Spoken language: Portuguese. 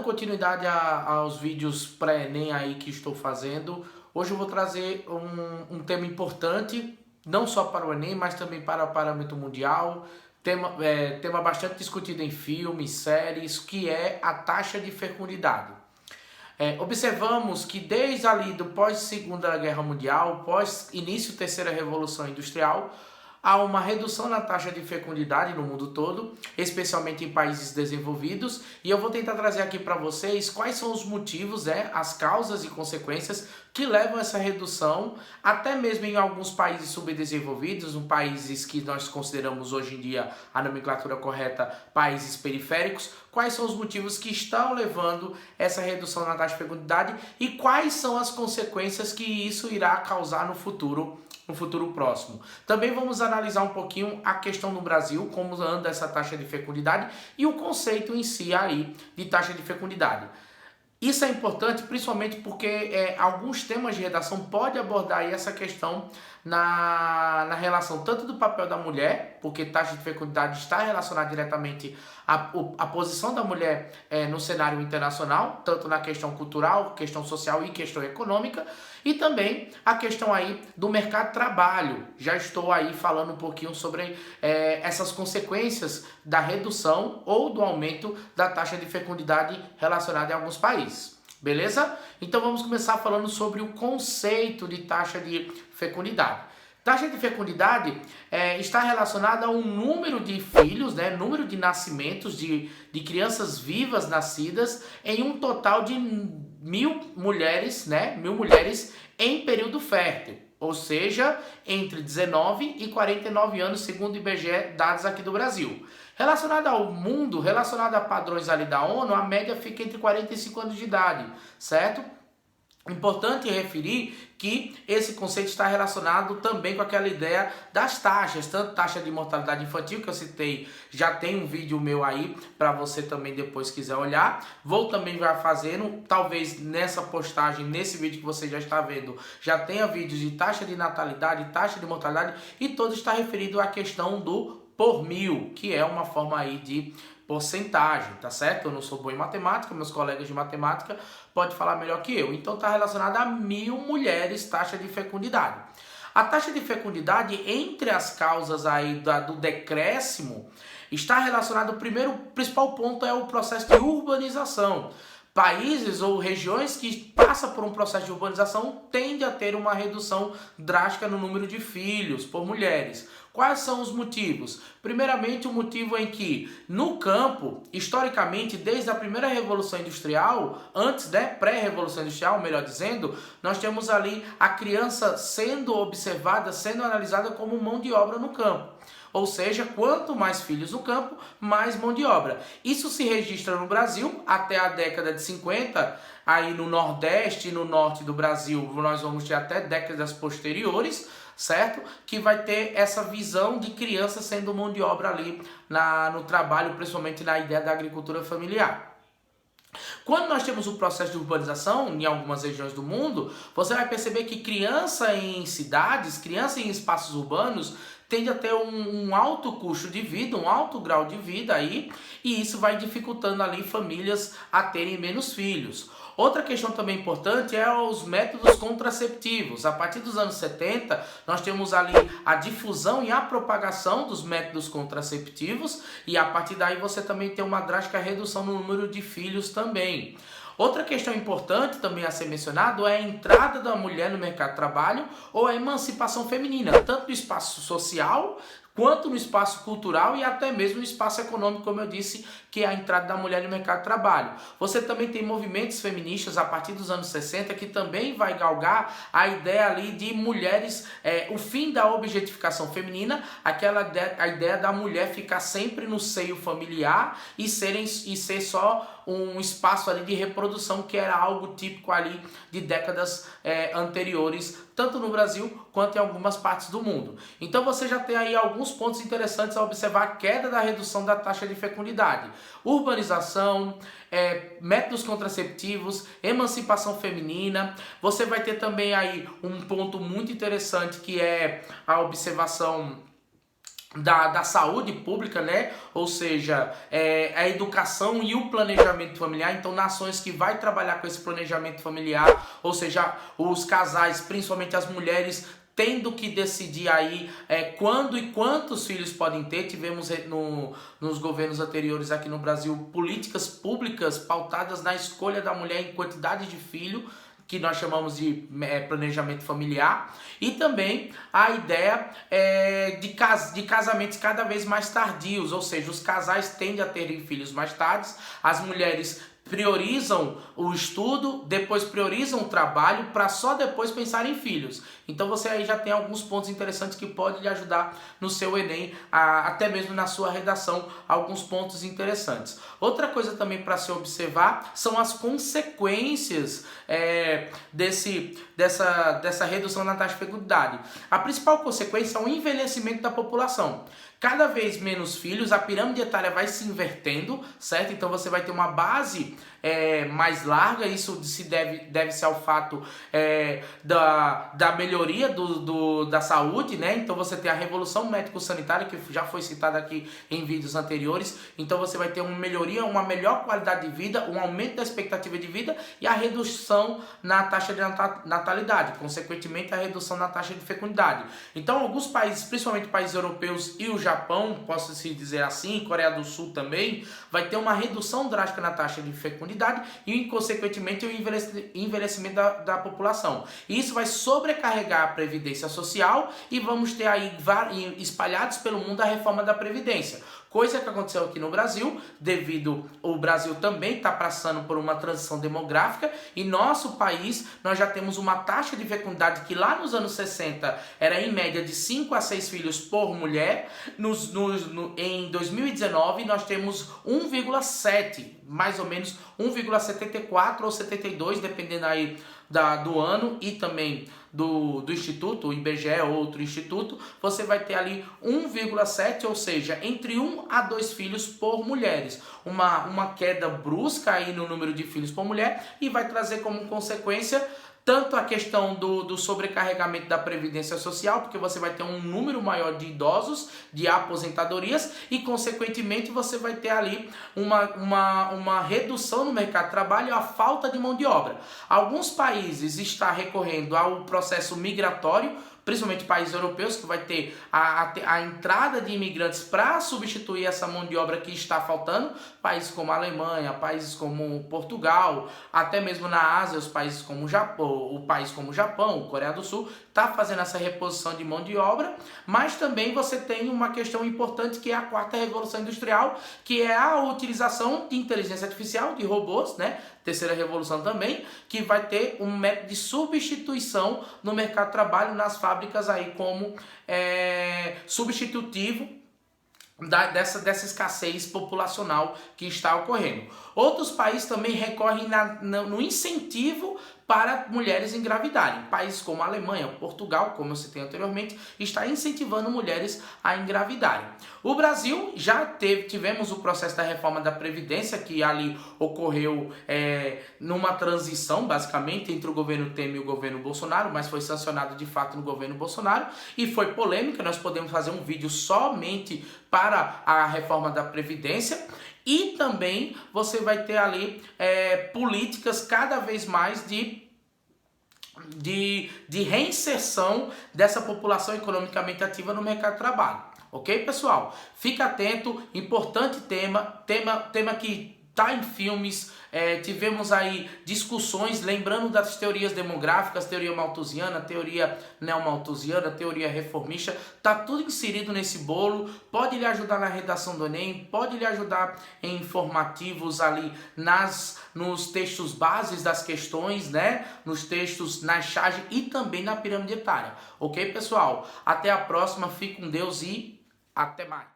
continuidade aos vídeos pré-ENEM aí que estou fazendo, hoje eu vou trazer um tema importante, não só para o ENEM, mas também para o parâmetro mundial, tema bastante discutido em filmes, séries, que é a taxa de fecundidade. Observamos que desde ali do pós-Segunda Guerra Mundial, pós-início da Terceira Revolução Industrial, há uma redução na taxa de fecundidade no mundo todo, especialmente em países desenvolvidos, e eu vou tentar trazer aqui para vocês quais são os motivos, as causas e consequências que levam a essa redução, até mesmo em alguns países subdesenvolvidos, em países que nós consideramos hoje em dia a nomenclatura correta, países periféricos, quais são os motivos que estão levando essa redução na taxa de fecundidade e quais são as consequências que isso irá causar no futuro próximo. Também vamos analisar um pouquinho a questão no Brasil, como anda essa taxa de fecundidade e o conceito em si aí de taxa de fecundidade. Isso é importante principalmente porque alguns temas de redação podem abordar aí essa questão na relação tanto do papel da mulher, porque taxa de fecundidade está relacionada diretamente à posição da mulher no cenário internacional, tanto na questão cultural, questão social e questão econômica, e também a questão aí do mercado de trabalho. Já estou aí falando um pouquinho sobre essas consequências da redução ou do aumento da taxa de fecundidade relacionada em alguns países. Beleza? Então vamos começar falando sobre o conceito de taxa de fecundidade. Taxa de fecundidade está relacionada ao número de filhos, número de nascimentos de crianças vivas nascidas em um total de 1.000 mulheres, 1.000 mulheres em período fértil. Ou seja, entre 19 e 49 anos, segundo o IBGE, dados aqui do Brasil. Relacionado ao mundo, relacionado a padrões ali da ONU, a média fica entre 45 anos de idade, certo? Importante referir que esse conceito está relacionado também com aquela ideia das taxas, tanto taxa de mortalidade infantil, que eu citei, já tem um vídeo meu aí, para você também depois quiser olhar. Vou também já fazendo, talvez nessa postagem, nesse vídeo que você já está vendo, já tenha vídeos de taxa de natalidade, taxa de mortalidade, e todo está referido à questão do por mil, que é uma forma aí de porcentagem, tá certo? Eu não sou bom em matemática, meus colegas de matemática podem falar melhor que eu. Então está relacionado a 1.000 mulheres, taxa de fecundidade. A taxa de fecundidade, entre as causas aí do decréscimo, está relacionado, o principal ponto é o processo de urbanização. Países ou regiões que passam por um processo de urbanização tendem a ter uma redução drástica no número de filhos por mulheres. Quais são os motivos? Primeiramente, o motivo em que, no campo, historicamente, desde a primeira Revolução Industrial, antes da pré-Revolução Industrial, melhor dizendo, nós temos ali a criança sendo observada, sendo analisada como mão de obra no campo. Ou seja, quanto mais filhos no campo, mais mão de obra. Isso se registra no Brasil até a década de 50, aí no Nordeste e no Norte do Brasil nós vamos ter até décadas posteriores, certo? Que vai ter essa visão de criança sendo mão de obra ali no trabalho, principalmente na ideia da agricultura familiar. Quando nós temos o processo de urbanização em algumas regiões do mundo, você vai perceber que criança em cidades, criança em espaços urbanos, tende a ter um alto custo de vida, um alto grau de vida aí, e isso vai dificultando ali famílias a terem menos filhos. Outra questão também importante é os métodos contraceptivos. A partir dos anos 70, nós temos ali a difusão e a propagação dos métodos contraceptivos, e a partir daí você também tem uma drástica redução no número de filhos também. Outra questão importante também a ser mencionado é a entrada da mulher no mercado de trabalho ou a emancipação feminina, tanto no espaço social quanto no espaço cultural e até mesmo no espaço econômico, como eu disse, que é a entrada da mulher no mercado de trabalho. Você também tem movimentos feministas a partir dos anos 60 que também vai galgar a ideia ali de mulheres, o fim da objetificação feminina, a ideia da mulher ficar sempre no seio familiar e ser só um espaço ali de reprodução, que era algo típico ali de décadas anteriores, tanto no Brasil quanto em algumas partes do mundo. Então você já tem aí alguns pontos interessantes a observar a queda da redução da taxa de fecundidade. Urbanização, métodos contraceptivos, emancipação feminina. Você vai ter também aí um ponto muito interessante que é a observação da saúde pública, né? Ou seja, a educação e o planejamento familiar. Então, nações que vai trabalhar com esse planejamento familiar, ou seja, os casais, principalmente as mulheres, tendo que decidir aí quando e quantos filhos podem ter. Tivemos nos governos anteriores aqui no Brasil políticas públicas pautadas na escolha da mulher em quantidade de filho, que nós chamamos de planejamento familiar, e também a ideia de casamentos cada vez mais tardios, ou seja, os casais tendem a terem filhos mais tarde, as mulheres priorizam o estudo, depois priorizam o trabalho para só depois pensar em filhos. Então você aí já tem alguns pontos interessantes que podem lhe ajudar no seu Enem, até mesmo na sua redação, alguns pontos interessantes. Outra coisa também para se observar são as consequências dessa redução na taxa de fecundidade. A principal consequência é o envelhecimento da população. Cada vez menos filhos, a pirâmide etária vai se invertendo, certo? Então você vai ter uma base mais larga. Isso deve-se ao fato da melhoria da saúde, né? Então você tem a revolução médico-sanitária, que já foi citada aqui em vídeos anteriores. Então você vai ter uma melhoria, uma melhor qualidade de vida, um aumento da expectativa de vida e a redução na taxa de natalidade, consequentemente a redução na taxa de fecundidade. Então alguns países, principalmente países europeus e o Japão, posso-se dizer assim, Coreia do Sul também, vai ter uma redução drástica na taxa de fecundidade e, consequentemente, o envelhecimento da população. E isso vai sobrecarregar a Previdência Social e vamos ter aí espalhados pelo mundo a reforma da Previdência. Coisa que aconteceu aqui no Brasil, devido o Brasil também está passando por uma transição demográfica, e nosso país, nós já temos uma taxa de fecundidade que lá nos anos 60 era em média de 5 a 6 filhos por mulher. Em 2019 nós temos 1,7, mais ou menos 1,74 ou 72, dependendo aí do ano e também do instituto, o IBGE ou outro instituto. Você vai ter ali 1,7, ou seja, entre 1 a 2 filhos por mulheres. Uma queda brusca aí no número de filhos por mulher, e vai trazer como consequência tanto a questão do sobrecarregamento da Previdência Social, porque você vai ter um número maior de idosos, de aposentadorias, e consequentemente você vai ter ali uma redução no mercado de trabalho e a falta de mão de obra. Alguns países estão recorrendo ao processo migratório, principalmente países europeus, que vai ter a entrada de imigrantes para substituir essa mão de obra que está faltando. Países como a Alemanha, países como Portugal, até mesmo na Ásia, os países como o país como o Japão, Coreia do Sul, está fazendo essa reposição de mão de obra. Mas também você tem uma questão importante, que é a quarta revolução industrial, que é a utilização de inteligência artificial, de robôs, né? Terceira revolução também, que vai ter um método de substituição no mercado de trabalho, nas fábricas aí, como substitutivo dessa escassez populacional que está ocorrendo. Outros países também recorrem no incentivo para mulheres engravidarem. Países como a Alemanha, Portugal, como eu citei anteriormente, está incentivando mulheres a engravidarem. O Brasil já tivemos o processo da reforma da Previdência, que ali ocorreu numa transição, basicamente, entre o governo Temer e o governo Bolsonaro, mas foi sancionado de fato no governo Bolsonaro, e foi polêmica. Nós podemos fazer um vídeo somente para a reforma da Previdência. E também você vai ter ali políticas cada vez mais de reinserção dessa população economicamente ativa no mercado de trabalho. Ok, pessoal? Fica atento, importante tema que está em filmes. Tivemos aí discussões, lembrando das teorias demográficas, teoria malthusiana, teoria neomalthusiana, teoria reformista. Tá tudo inserido nesse bolo. Pode lhe ajudar na redação do Enem, pode lhe ajudar em informativos ali nos textos bases das questões, né? Nos textos, na charge e também na pirâmide etária. Ok, pessoal? Até a próxima, fique com Deus e até mais.